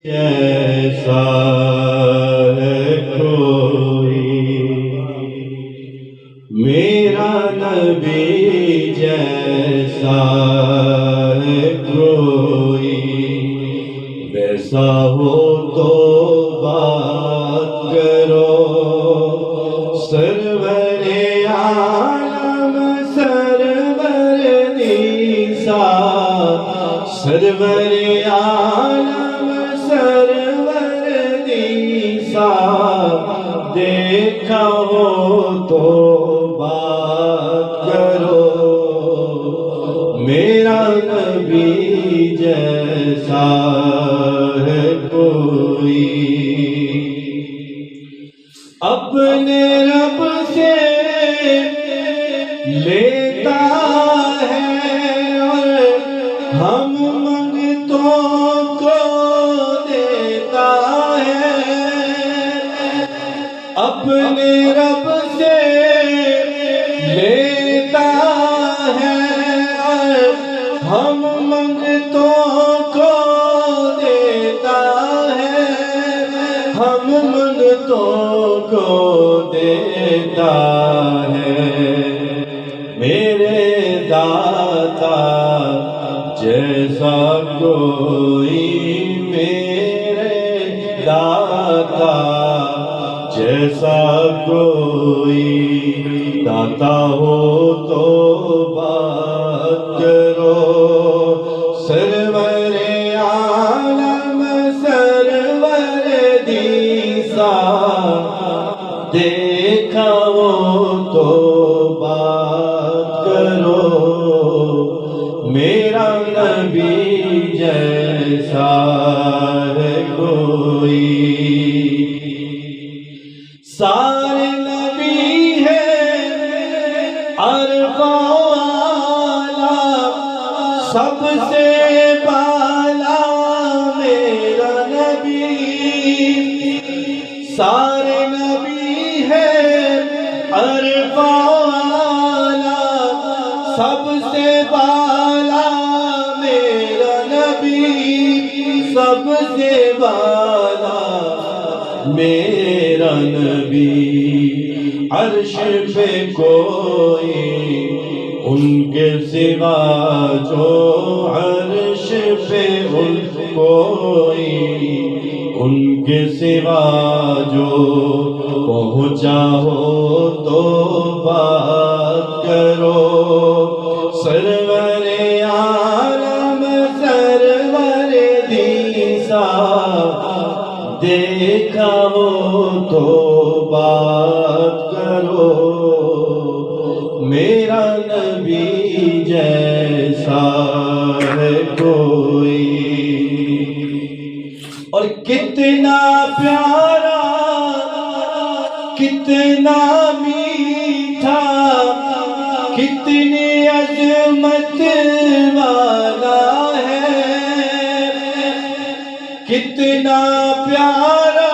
جیسا ہے کوئی میرا نبی جیسا ہے کوئی ویسا ہو تو بات کرو سرور عالم سرور نیسا سرور عالم سرور نیسا دیکھا ہو تو بات کرو میرا نبی جیسا ہے کوئی اپنے رب سے لیتا ہے اور ہم منگتوں کو دیتا ہے اپنے رب سے لیتا ہے اور ہم منگتوں کو دیتا ہے ہم منگتوں کو دیتا ہے میرے داتا جیسا کوئی میرے داتا جیسا کوئی داتا ہو تو بات کرو سرور عالم سرور دیسا دیکھا ہو تو بات کرو میرا نبی جیسا ہے کوئی سارے نبی ہیں عرف والا سب سے بالا میرا نبی سارے نبی ہیں عرف والا سب سے بالا میرا نبی سب سے بالا میرا نبی عرش پہ کوئی ان کے سوا جو عرش پہ ان کوئی ان کے سوا جو پہنچا ہو تو بات کرو سرور عالم سرور دیسا دیکھا ہو تو بات کرو میرا نبی جیسا ہے کوئی اور کتنا پیارا کتنا میٹھا کتنی عظمت والا ہے کتنا پیارا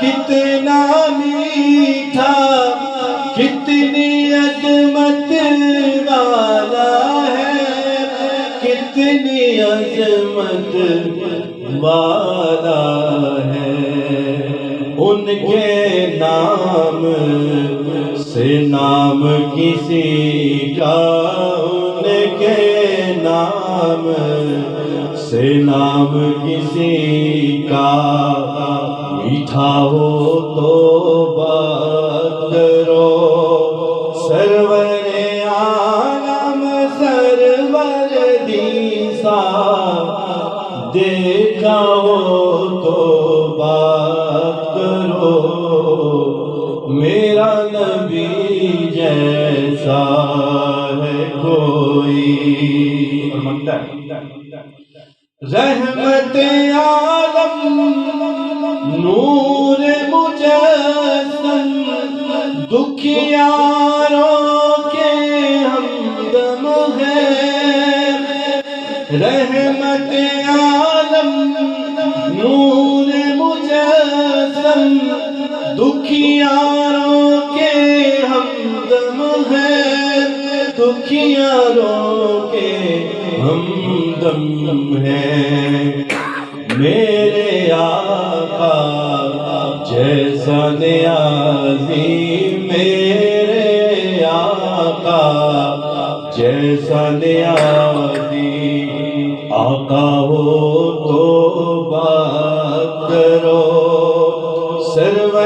کتنا میٹھا کتنی عظمت والا ہے کتنی عظمت والا ہے ان کے نام سے نام کسی کا ان کے نام سے نام کسی کا میٹھا ہو تو بات کرو سرور عالم سرور دیسا دیکھا ہو تو بات کرو میرا نبی جیسا ہے کوئی رحمت عالم نور مجسم دکھیاروں کے ہمدم ہے رحمت عالم نور مجسم دکھیاروں کے ہمدم ہے دکھیاروں کے ہمدم ہے میرے آقا جیسا نیازی، میرے آقا جیسا نیازی، آقا ہو تو بات کرو، سرور